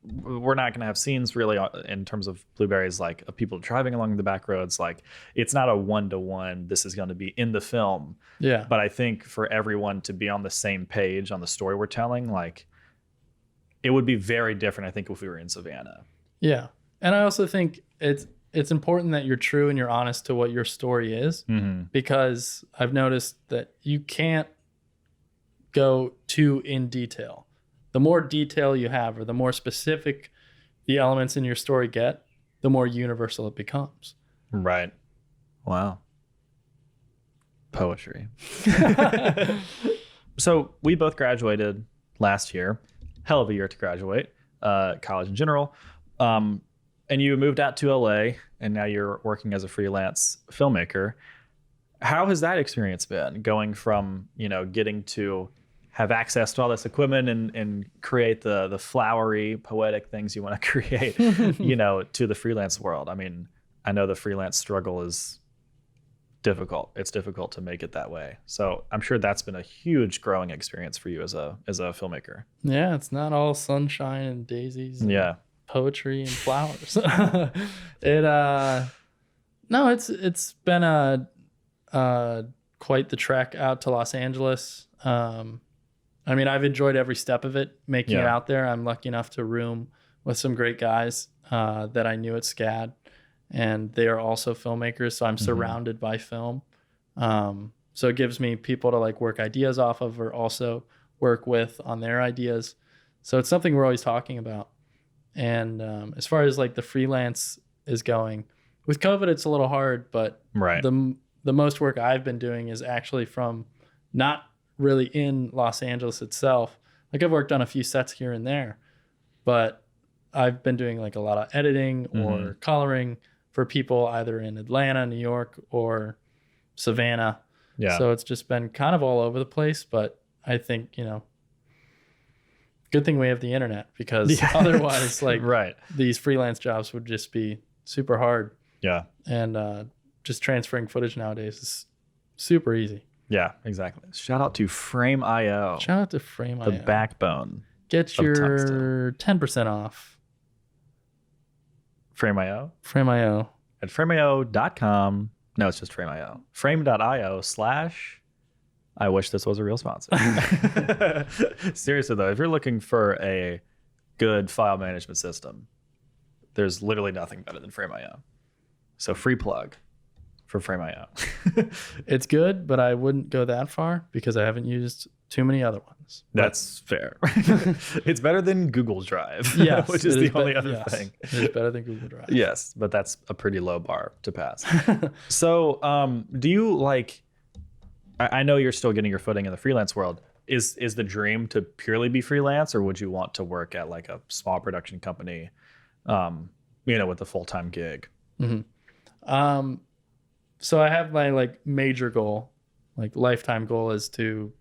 we're not going to have scenes really in terms of Blueberries, like of people driving along the back roads. Like it's not a 1-to-1. This is going to be in the film. Yeah. But I think for everyone to be on the same page on the story we're telling, like it would be very different, I think, if we were in Savannah. Yeah. And I also think it's important that you're true and you're honest to what your story is, because I've noticed that you can't go too in detail. The more detail you have, or the more specific the elements in your story get, the more universal it becomes. Right. Wow. Poetry. So we both graduated last year. Hell of a year to graduate, college in general. And you moved out to LA, and now you're working as a freelance filmmaker. How has that experience been, going from, getting to have access to all this equipment and create the flowery, poetic things you want to create, to the freelance world? I mean, I know the freelance struggle is difficult. It's difficult to make it that way. So I'm sure that's been a huge growing experience for you as a filmmaker. Yeah, it's not all sunshine and daisies. And poetry and flowers. It's been quite the trek out to Los Angeles. I mean, I've enjoyed every step of it, making it out there. I'm lucky enough to room with some great guys that I knew at SCAD, and they are also filmmakers. So I'm surrounded by film. So it gives me people to like work ideas off of, or also work with on their ideas. So it's something we're always talking about. And as far as like the freelance is going, with COVID, it's a little hard, but the most work I've been doing is actually from not really in Los Angeles itself. Like I've worked on a few sets here and there, but I've been doing like a lot of editing or coloring for people either in Atlanta, New York, or Savannah. Yeah. So it's just been kind of all over the place, but I think, good thing we have the internet, because otherwise like these freelance jobs would just be super hard. Yeah. And just transferring footage nowadays is super easy. Yeah, exactly. Shout out to Frame.io. Shout out to Frame.io. The backbone. Get your 10% off. Frame.io? Frame.io. At Frame.io.com. No, it's just Frame.io. Frame.io/ I wish this was a real sponsor. Seriously, though, if you're looking for a good file management system, there's literally nothing better than Frame.io. So free plug for Frame.io. It's good, but I wouldn't go that far because I haven't used too many other ones. That's fair. It's better than Google Drive, which is the only other thing. It's better than Google Drive. Yes, but that's a pretty low bar to pass. So do you like... I know you're still getting your footing in the freelance world. Is the dream to purely be freelance, or would you want to work at like a small production company, with a full-time gig? So I have my like major goal like lifetime goal is to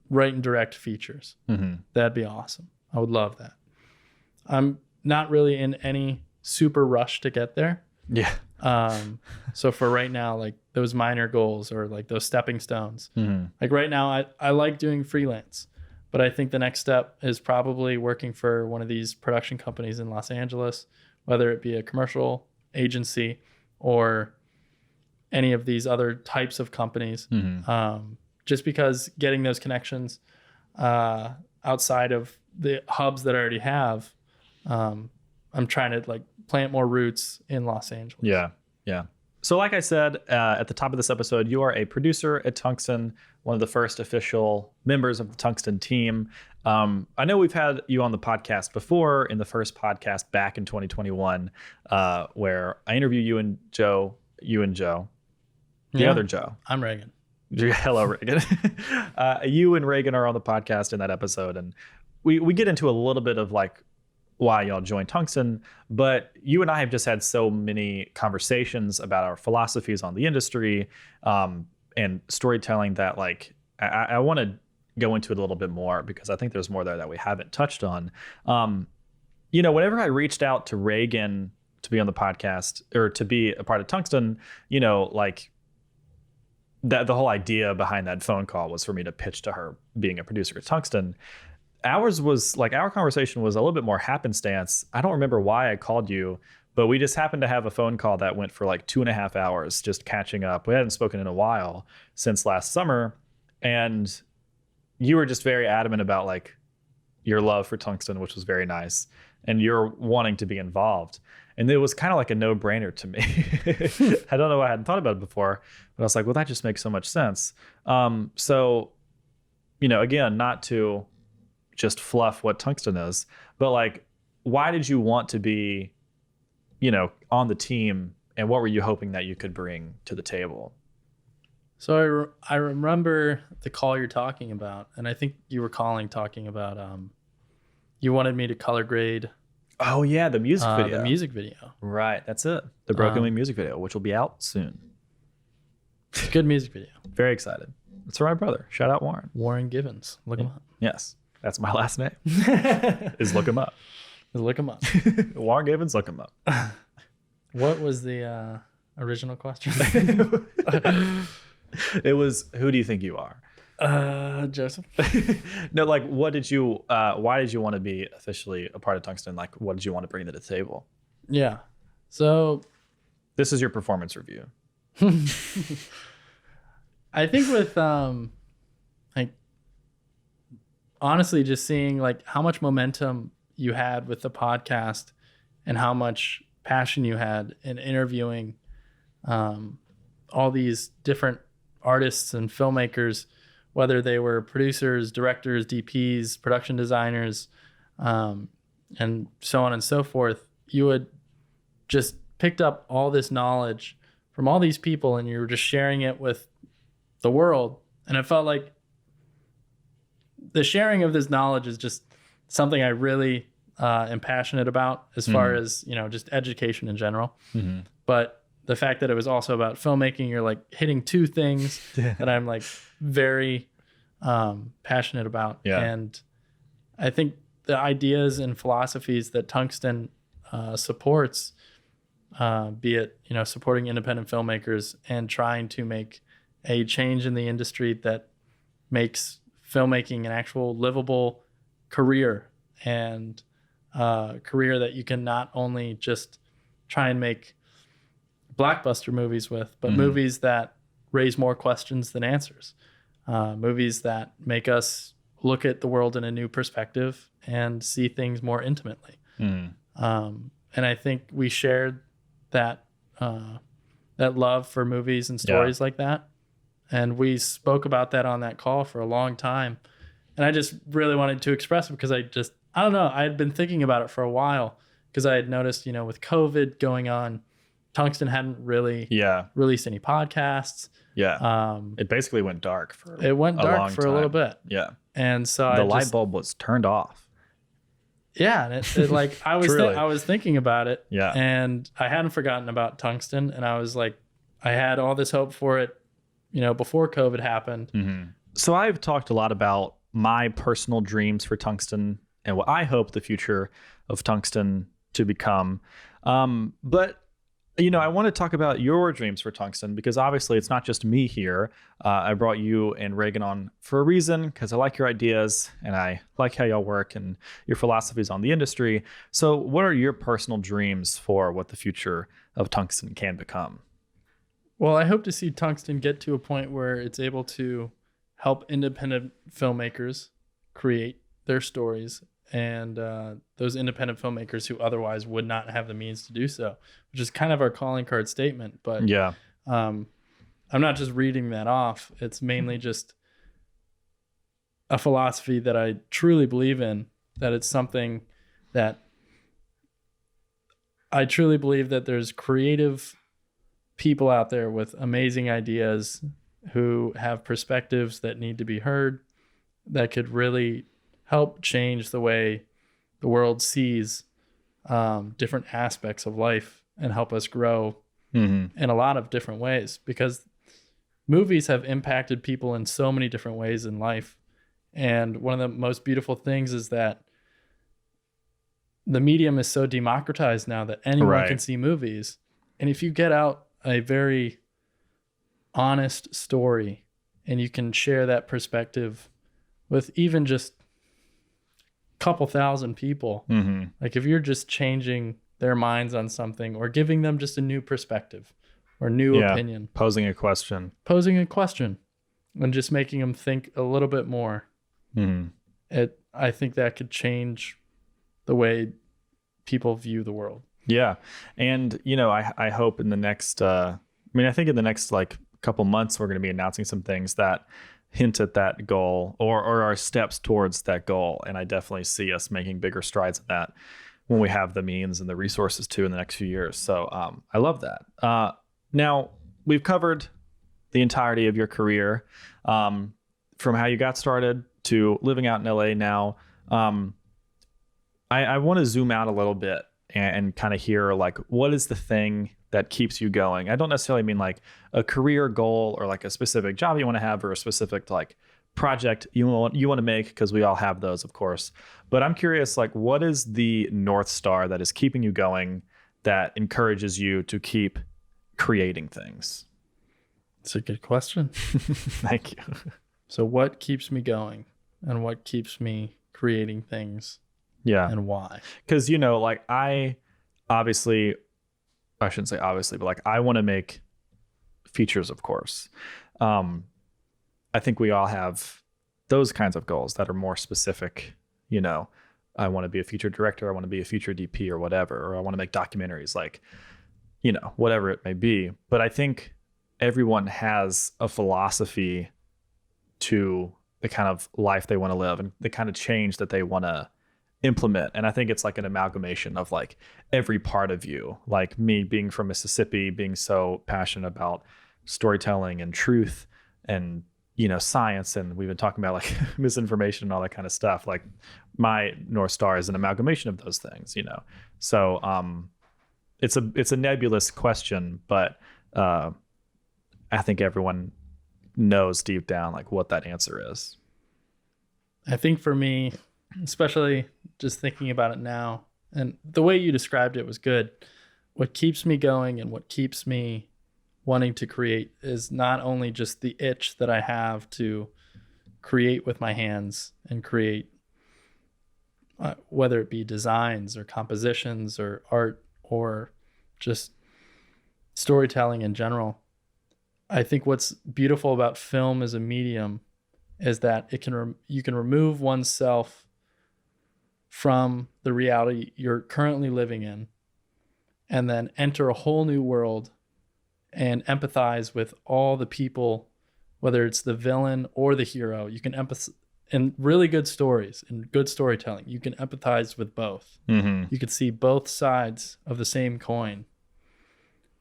write and direct features. That'd be awesome. I would love that. I'm not really in any super rush to get there. Yeah. So for right now, like those minor goals or like those stepping stones, like right now I like doing freelance, but I think the next step is probably working for one of these production companies in Los Angeles, whether it be a commercial agency or any of these other types of companies. Just because getting those connections outside of the hubs that I already have, I'm trying to like plant more roots in Los Angeles. Yeah. Yeah. So like I said at the top of this episode, you are a producer at Tungsten, one of the first official members of the Tungsten team. I know we've had you on the podcast before in the first podcast back in 2021, where I interviewed you and Joe, the other Joe. I'm Reagan. Hello, Reagan. You and Reagan are on the podcast in that episode, and we get into a little bit of like why y'all joined Tungsten, but you and I have just had so many conversations about our philosophies on the industry and storytelling that like I want to go into it a little bit more because I think there's more there that we haven't touched on. Whenever I reached out to Reagan to be on the podcast or to be a part of Tungsten, like that the whole idea behind that phone call was for me to pitch to her being a producer at Tungsten. Our conversation was a little bit more happenstance. I don't remember why I called you, but we just happened to have a phone call that went for like 2.5 hours, just catching up. We hadn't spoken in a while since last summer. And you were just very adamant about like your love for Tungsten, which was very nice. And you're wanting to be involved. And it was kind of like a no-brainer to me. I don't know why I hadn't thought about it before, but I was like, well, that just makes so much sense. So, again, not to just fluff what Tungsten is, but like, why did you want to be, on the team, and what were you hoping that you could bring to the table? So I remember the call you're talking about, and I think you were talking about, you wanted me to color grade. Oh yeah, the music video. The music video. Right, that's it. The Broken Wing music video, which will be out soon. Good music video. Very excited. It's for my brother. Shout out Warren. Warren Givens. Look him up. Yes, that's my last name. Is look him up. Look him up. Warren Givens, look him up. What was the original question? It was, who do you think you are? Joseph. No, like, why did you want to be officially a part of Tungsten? Like, what did you want to bring to the table? Yeah. So this is your performance review. I think with like honestly just seeing like how much momentum you had with the podcast and how much passion you had in interviewing all these different artists and filmmakers, whether they were producers, directors, DPs, production designers, and so on and so forth, you had just picked up all this knowledge from all these people and you were just sharing it with the world. And it felt like the sharing of this knowledge is just something I really am passionate about as far as, just education in general. But the fact that it was also about filmmaking, you're like hitting two things that I'm like very passionate about. Yeah. And I think the ideas and philosophies that Tungsten supports, be it, supporting independent filmmakers and trying to make a change in the industry that makes filmmaking an actual livable career and career that you can not only just try and make blockbuster movies with, but movies that raise more questions than answers, movies that make us look at the world in a new perspective and see things more intimately. And I think we shared that love for movies and stories like that. And we spoke about that on that call for a long time. And I just really wanted to express it because I don't know, I had been thinking about it for a while because I had noticed, with COVID going on, Tungsten hadn't really released any podcasts. Yeah. It basically went dark for a little bit. Yeah. And so the light bulb was turned off. Yeah. And it like, I was thinking about it. Yeah. And I hadn't forgotten about Tungsten. And I was like, I had all this hope for it before COVID happened. Mm-hmm. So I've talked a lot about my personal dreams for Tungsten and what I hope the future of Tungsten to become. But I want to talk about your dreams for Tungsten, because obviously it's not just me here. I brought you and Reagan on for a reason, because I like your ideas and I like how y'all work and your philosophies on the industry. So what are your personal dreams for what the future of Tungsten can become? Well, I hope to see Tungsten get to a point where it's able to help independent filmmakers create their stories, and those independent filmmakers who otherwise would not have the means to do so, which is kind of our calling card statement. But yeah, I'm not just reading that off. It's mainly just a philosophy that I truly believe in, that it's something that I truly believe that there's creative people out there with amazing ideas who have perspectives that need to be heard, that could really help change the way the world sees different aspects of life and help us grow in a lot of different ways, because movies have impacted people in so many different ways in life. And one of the most beautiful things is that the medium is so democratized now that anyone can see movies. And if you get out a very honest story and you can share that perspective with even just a couple thousand people, like if you're just changing their minds on something or giving them just a new perspective or new opinion, posing a question and just making them think a little bit more, I think that could change the way people view the world. Yeah. And, I hope in the next, I think in the next like couple months, we're going to be announcing some things that hint at that goal or are steps towards that goal. And I definitely see us making bigger strides in that when we have the means and the resources to in the next few years. So I love that. Now, we've covered the entirety of your career, from how you got started to living out in LA now. I want to zoom out a little bit and kind of hear like, what is the thing that keeps you going? I don't necessarily mean like a career goal or like a specific job you want to have or a specific like project you want to make, because we all have those, of course. But I'm curious, like, what is the North Star that is keeping you going, that encourages you to keep creating things? It's a good question. Thank you. So what keeps me going and what keeps me creating things? Yeah. And why? Because, like I shouldn't say obviously, but like I want to make features, of course. I think we all have those kinds of goals that are more specific. I want to be a feature director. I want to be a feature DP or whatever, or I want to make documentaries, like, whatever it may be. But I think everyone has a philosophy to the kind of life they want to live and the kind of change that they want to implement. And I think it's like an amalgamation of like every part of you, like me being from Mississippi, being so passionate about storytelling and truth and, science. And we've been talking about like misinformation and all that kind of stuff. Like my North Star is an amalgamation of those things, So it's a nebulous question, but I think everyone knows deep down like what that answer is. I think for me, especially just thinking about it now, and the way you described it was good. What keeps me going and what keeps me wanting to create is not only just the itch that I have to create with my hands and create, whether it be designs or compositions or art or just storytelling in general. I think what's beautiful about film as a medium is that you can remove oneself from the reality you're currently living in and then enter a whole new world and empathize with all the people, whether it's the villain or the hero. You can empathize in really good stories and good storytelling. You can empathize with both. You can see both sides of the same coin,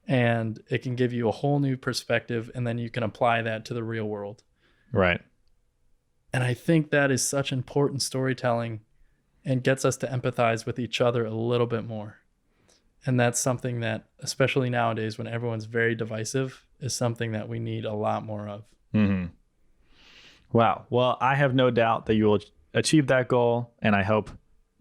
and it can give you a whole new perspective, and then you can apply that to the real world. Right. And I think that is such important storytelling and gets us to empathize with each other a little bit more. And that's something that, especially nowadays when everyone's very divisive, is something that we need a lot more of. Mm-hmm. Wow. Well, I have no doubt that you will achieve that goal, and I hope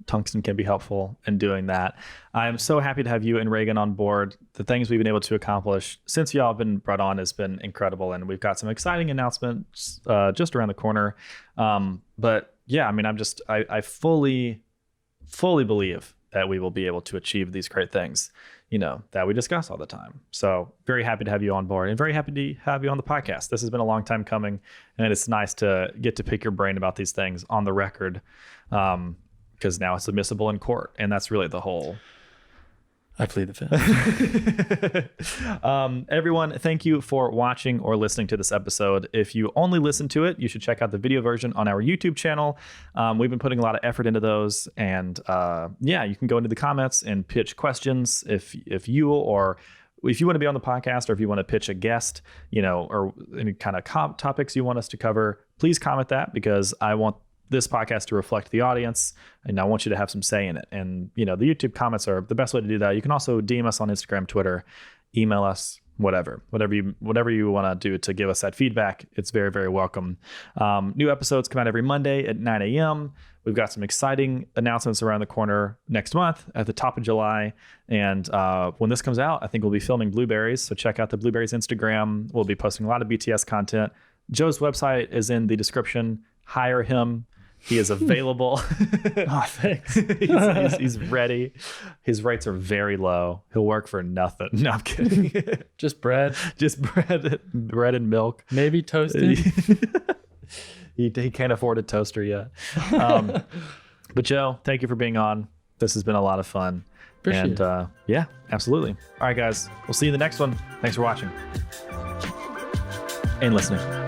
Tungsten can be helpful in doing that. I'm so happy to have you and Reagan on board. The things we've been able to accomplish since y'all have been brought on has been incredible, and we've got some exciting announcements just around the corner. But yeah, I mean, I fully believe that we will be able to achieve these great things, that we discuss all the time. So very happy to have you on board, and very happy to have you on the podcast. This has been a long time coming, and it's nice to get to pick your brain about these things on the record, because now it's admissible in court, and that's really the whole. I plead the fifth. Everyone, thank you for watching or listening to this episode. If you only listen to it, you should check out the video version on our YouTube channel. We've been putting a lot of effort into those, and you can go into the comments and pitch questions if you want to be on the podcast, or if you want to pitch a guest, or any kind of topics you want us to cover. Please comment that, because I want this podcast to reflect the audience, and I want you to have some say in it. And the YouTube comments are the best way to do that. You can also DM us on Instagram, Twitter, email us, whatever you want to do to give us that feedback. It's very, very welcome. New episodes come out every Monday at 9 a.m. We've got some exciting announcements around the corner next month at the top of July. And when this comes out, I think we'll be filming Blueberries. So check out the Blueberries Instagram. We'll be posting a lot of BTS content. Joe's website is in the description. Hire him. He is available. Oh, thanks. he's ready. His rates are very low. He'll work for nothing. No, I'm kidding. Just bread. Just bread and milk. Maybe toasted. He can't afford a toaster yet. But Joe, thank you for being on. This has been a lot of fun. Appreciate it. Yeah, absolutely. All right, guys. We'll see you in the next one. Thanks for watching and listening.